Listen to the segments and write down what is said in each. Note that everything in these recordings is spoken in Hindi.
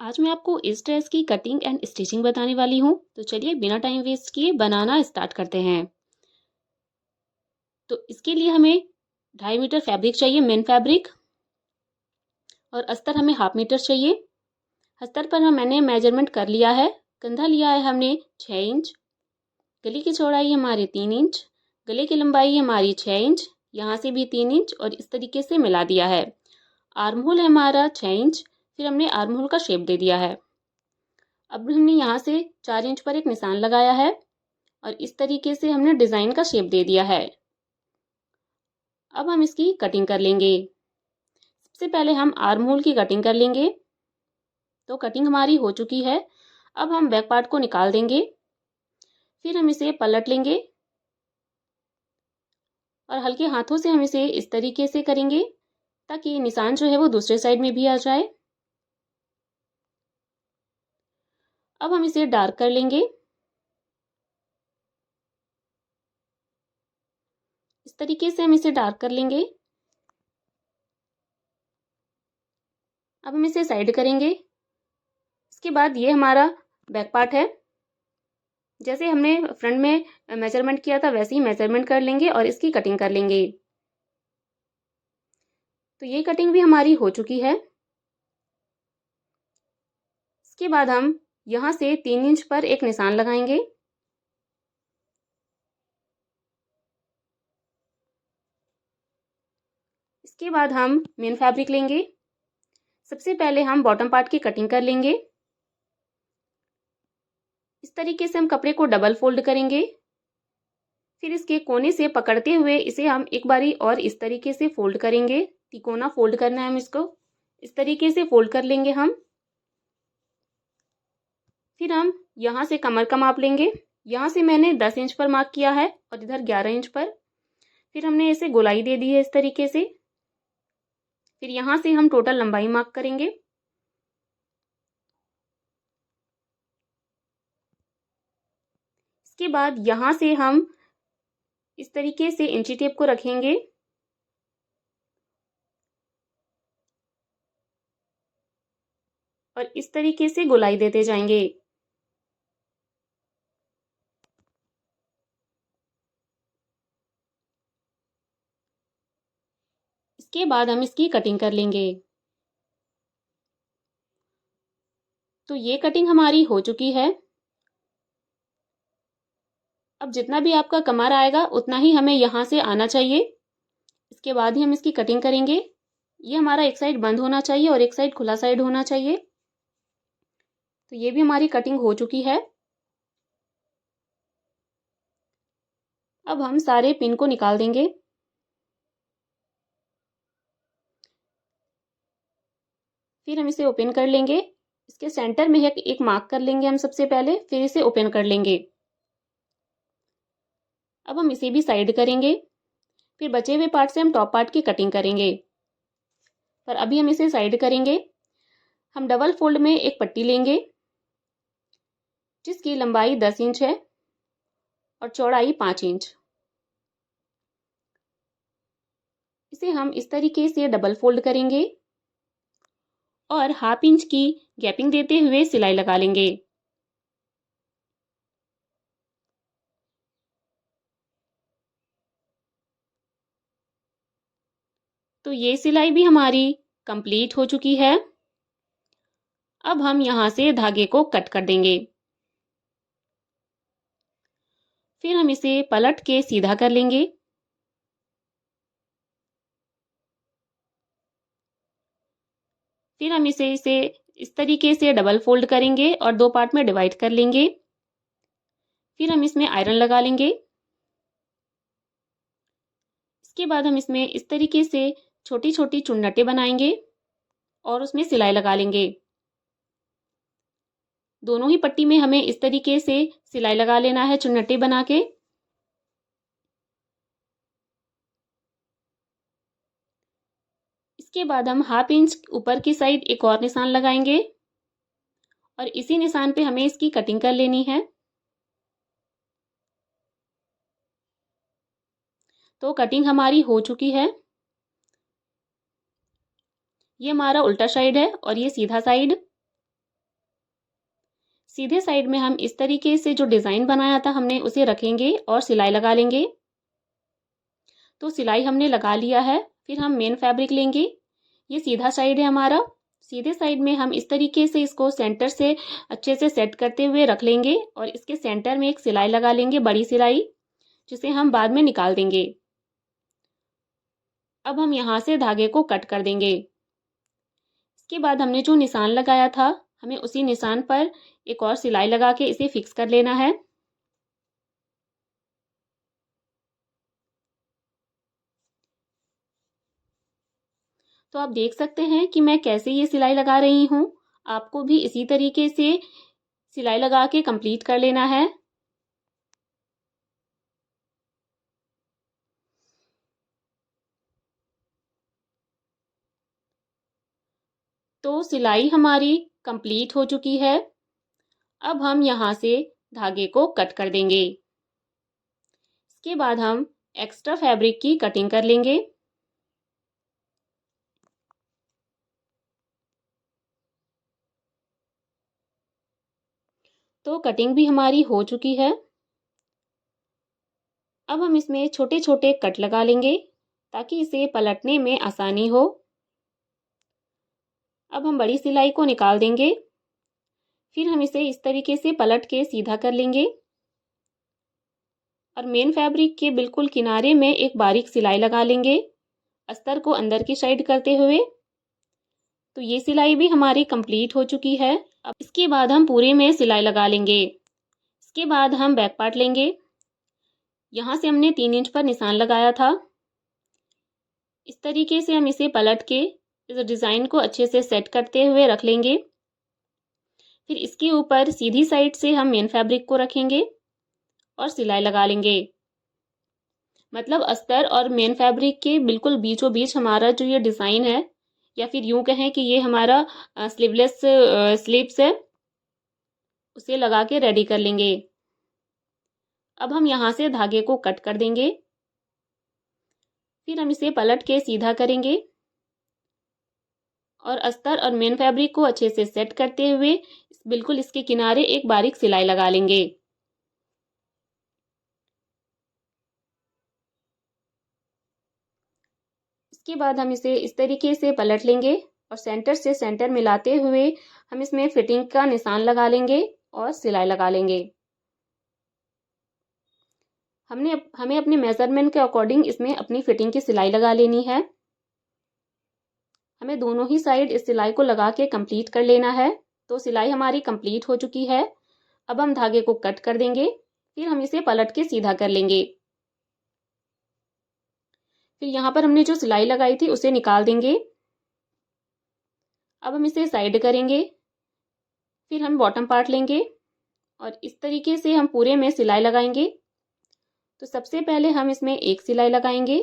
आज मैं आपको इस ड्रेस की कटिंग एंड स्टिचिंग बताने वाली हूँ। तो चलिए बिना टाइम वेस्ट किए बनाना स्टार्ट करते हैं। तो इसके लिए हमें 2.5 मीटर फैब्रिक चाहिए, मेन फैब्रिक, और अस्तर हमें 1/2 मीटर चाहिए। अस्तर पर मैंने मेजरमेंट कर लिया है। कंधा लिया है हमने 6 इंच, गले की चौड़ाई हमारी 3 इंच, गले की लंबाई हमारी 6 इंच, यहाँ से भी 3 इंच और इस तरीके से मिला दिया है। आर्म होल है हमारा 6 इंच, फिर हमने आर्म होल का शेप दे दिया है। अब हमने यहाँ से 4 इंच पर एक निशान लगाया है और इस तरीके से हमने डिज़ाइन का शेप दे दिया है। अब हम इसकी कटिंग कर लेंगे। सबसे पहले हम आर्म होल की कटिंग कर लेंगे। तो कटिंग हमारी हो चुकी है। अब हम बैक पार्ट को निकाल देंगे, फिर हम इसे पलट लेंगे और हल्के हाथों से हम इसे इस तरीके से करेंगे ताकि निशान जो है वो दूसरे साइड में भी आ जाए। अब हम इसे डार्क कर लेंगे। इस तरीके से हम इसे डार्क कर लेंगे। अब हम इसे साइड करेंगे। इसके बाद ये हमारा बैक पार्ट है। जैसे हमने फ्रंट में मेजरमेंट किया था वैसे ही मेजरमेंट कर लेंगे और इसकी कटिंग कर लेंगे। तो ये कटिंग भी हमारी हो चुकी है। इसके बाद हम यहाँ से 3 इंच पर एक निशान लगाएंगे इसके बाद हम मेन फैब्रिक लेंगे। सबसे पहले हम बॉटम पार्ट की कटिंग कर लेंगे। इस तरीके से हम कपड़े को डबल फोल्ड करेंगे, फिर इसके कोने से पकड़ते हुए इसे हम एक बारी और इस तरीके से फोल्ड करेंगे। तिकोना फोल्ड करना है हम इसको, इस तरीके से फोल्ड कर लेंगे हम। फिर हम यहाँ से कमर का माप लेंगे। यहाँ से मैंने 10 इंच पर मार्क किया है और इधर 11 इंच पर। फिर हमने इसे गोलाई दे दी है इस तरीके से। फिर यहाँ से हम टोटल लंबाई मार्क करेंगे। इसके बाद यहाँ से हम इस तरीके से इंची टेप को रखेंगे और इस तरीके से गोलाई देते जाएंगे। इसके बाद हम इसकी कटिंग कर लेंगे। तो ये कटिंग हमारी हो चुकी है। अब जितना भी आपका कमर आएगा उतना ही हमें यहाँ से आना चाहिए। इसके बाद ही हम इसकी कटिंग करेंगे। ये हमारा एक साइड बंद होना चाहिए और एक साइड खुला साइड होना चाहिए। तो ये भी हमारी कटिंग हो चुकी है। अब हम सारे पिन को निकाल देंगे। फिर हम इसे ओपन कर लेंगे। इसके सेंटर में एक मार्क कर लेंगे हम सबसे पहले, फिर इसे ओपन कर लेंगे। अब हम इसे भी साइड करेंगे। फिर बचे हुए पार्ट से हम टॉप पार्ट की कटिंग करेंगे, पर अभी हम इसे साइड करेंगे। हम डबल फोल्ड में एक पट्टी लेंगे जिसकी लंबाई 10 इंच है और चौड़ाई 5 इंच। इसे हम इस तरीके से डबल फोल्ड करेंगे और 1/2 इंच की गैपिंग देते हुए सिलाई लगा लेंगे। तो ये सिलाई भी हमारी कंप्लीट हो चुकी है। अब हम यहाँ से धागे को कट कर देंगे। फिर हम इसे पलट के सीधा कर लेंगे। फिर हम इसे इस तरीके से डबल फोल्ड करेंगे और 2 पार्ट में डिवाइड कर लेंगे। फिर हम इसमें आयरन लगा लेंगे। इसके बाद हम इसमें इस तरीके से छोटी छोटी चुन्नटें बनाएंगे और उसमें सिलाई लगा लेंगे। दोनों ही पट्टी में हमें इस तरीके से सिलाई लगा लेना है चुन्नटें बना के। इसके बाद हम 1/2 इंच ऊपर की साइड एक और निशान लगाएंगे और इसी निशान पे हमें इसकी कटिंग कर लेनी है। तो कटिंग हमारी हो चुकी है। ये हमारा उल्टा साइड है और ये सीधा साइड। सीधे साइड में हम इस तरीके से जो डिज़ाइन बनाया था हमने उसे रखेंगे और सिलाई लगा लेंगे। तो सिलाई हमने लगा लिया है। फिर हम मेन फैब्रिक लेंगे। ये सीधा साइड है हमारा। सीधे साइड में हम इस तरीके से इसको सेंटर से अच्छे से सेट करते हुए रख लेंगे और इसके सेंटर में एक सिलाई लगा लेंगे, बड़ी सिलाई, जिसे हम बाद में निकाल देंगे। अब हम यहाँ से धागे को कट कर देंगे। इसके बाद हमने जो निशान लगाया था, हमें उसी निशान पर एक और सिलाई लगा के इसे फिक्स कर लेना है। तो आप देख सकते हैं कि मैं कैसे ये सिलाई लगा रही हूँ। आपको भी इसी तरीके से सिलाई लगा के कंप्लीट कर लेना है। तो सिलाई हमारी कंप्लीट हो चुकी है। अब हम यहाँ से धागे को कट कर देंगे। इसके बाद हम एक्स्ट्रा फैब्रिक की कटिंग कर लेंगे। तो कटिंग भी हमारी हो चुकी है। अब हम इसमें छोटे छोटे कट लगा लेंगे ताकि इसे पलटने में आसानी हो। अब हम बड़ी सिलाई को निकाल देंगे। फिर हम इसे इस तरीके से पलट के सीधा कर लेंगे और मेन फैब्रिक के बिल्कुल किनारे में एक बारीक सिलाई लगा लेंगे, अस्तर को अंदर की साइड करते हुए। तो ये सिलाई भी हमारी कंप्लीट हो चुकी है। अब इसके बाद हम पूरे में सिलाई लगा लेंगे। इसके बाद हम बैक पार्ट लेंगे। यहाँ से हमने 3 इंच पर निशान लगाया था। इस तरीके से हम इसे पलट के इस डिज़ाइन को अच्छे से सेट करते हुए रख लेंगे। फिर इसके ऊपर सीधी साइड से हम मेन फैब्रिक को रखेंगे और सिलाई लगा लेंगे। मतलब अस्तर और मेन फैब्रिक के बिल्कुल बीचों बीच हमारा जो ये डिज़ाइन है, या फिर यूँ कहें कि ये हमारा स्लीवलेस स्लीव्स है, उसे लगा के रेडी कर लेंगे। अब हम यहाँ से धागे को कट कर देंगे। फिर हम इसे पलट के सीधा करेंगे और अस्तर और मेन फैब्रिक को अच्छे से सेट करते हुए बिल्कुल इसके किनारे एक बारीक सिलाई लगा लेंगे। इसके बाद हम इसे इस तरीके से पलट लेंगे और सेंटर से सेंटर मिलाते हुए हम इसमें फिटिंग का निशान लगा लेंगे और सिलाई लगा लेंगे। हमें अपने मेजरमेंट के अकॉर्डिंग इसमें अपनी फिटिंग की सिलाई लगा लेनी है। हमें दोनों ही साइड इस सिलाई को लगा के कंप्लीट कर लेना है। तो सिलाई हमारी कंप्लीट हो चुकी है। अब हम धागे को कट कर देंगे। फिर हम इसे पलट के सीधा कर लेंगे। फिर यहाँ पर हमने जो सिलाई लगाई थी उसे निकाल देंगे। अब हम इसे साइड करेंगे। फिर हम बॉटम पार्ट लेंगे और इस तरीके से हम पूरे में सिलाई लगाएंगे। तो सबसे पहले हम इसमें एक सिलाई लगाएंगे।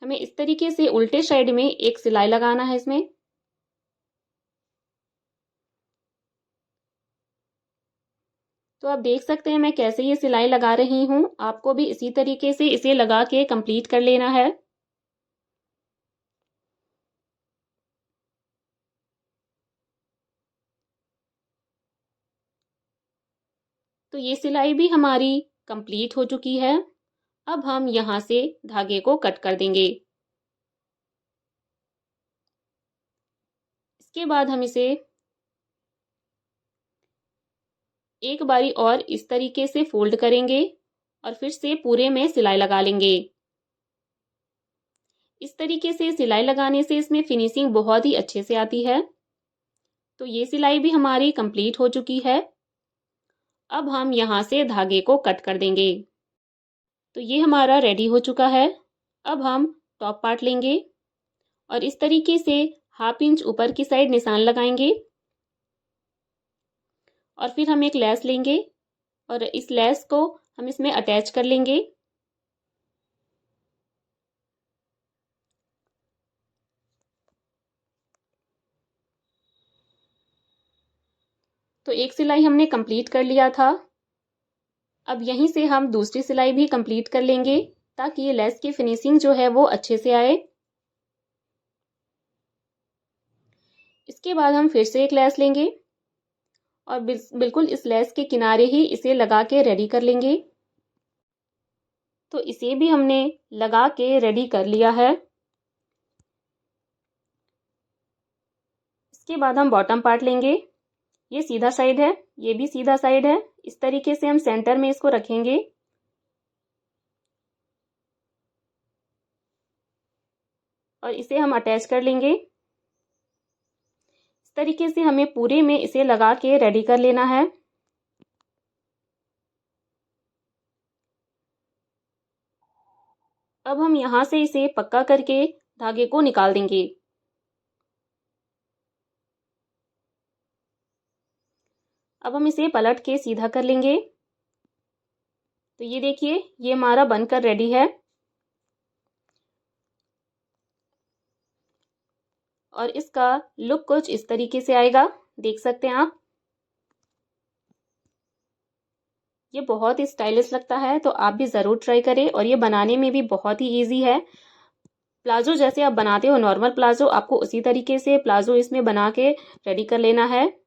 हमें इस तरीके से उल्टे साइड में एक सिलाई लगाना है इसमें। तो आप देख सकते हैं मैं कैसे ये सिलाई लगा रही हूँ। आपको भी इसी तरीके से इसे लगा के कंप्लीट कर लेना है। तो ये सिलाई भी हमारी कंप्लीट हो चुकी है। अब हम यहाँ से धागे को कट कर देंगे। इसके बाद हम इसे एक बारी और इस तरीके से फोल्ड करेंगे और फिर से पूरे में सिलाई लगा लेंगे। इस तरीके से सिलाई लगाने से इसमें फिनिशिंग बहुत ही अच्छे से आती है। तो ये सिलाई भी हमारी कंप्लीट हो चुकी है। अब हम यहाँ से धागे को कट कर देंगे। तो ये हमारा रेडी हो चुका है। अब हम टॉप पार्ट लेंगे और इस तरीके से 1/2 इंच ऊपर की साइड निशान लगाएंगे और फिर हम एक लेस लेंगे और इस लेस को हम इसमें अटैच कर लेंगे। तो एक सिलाई हमने कंप्लीट कर लिया था। अब यहीं से हम दूसरी सिलाई भी कंप्लीट कर लेंगे ताकि ये लेस की फिनिशिंग जो है वो अच्छे से आए। इसके बाद हम फिर से एक लेस लेंगे और बिल्कुल इस लेस के किनारे ही इसे लगा के रेडी कर लेंगे। तो इसे भी हमने लगा के रेडी कर लिया है। इसके बाद हम बॉटम पार्ट लेंगे। ये सीधा साइड है, ये भी सीधा साइड है। इस तरीके से हम सेंटर में इसको रखेंगे और इसे हम अटैच कर लेंगे। इस तरीके से हमें पूरे में इसे लगा के रेडी कर लेना है। अब हम यहाँ से इसे पक्का करके धागे को निकाल देंगे। अब हम इसे पलट के सीधा कर लेंगे। तो ये देखिए, ये हमारा बनकर रेडी है और इसका लुक कुछ इस तरीके से आएगा, देख सकते हैं आप। ये बहुत ही स्टाइलिश लगता है, तो आप भी ज़रूर ट्राई करें और ये बनाने में भी बहुत ही ईजी है। प्लाजो जैसे आप बनाते हो नॉर्मल प्लाजो, आपको उसी तरीके से प्लाजो इसमें बना के रेडी कर लेना है।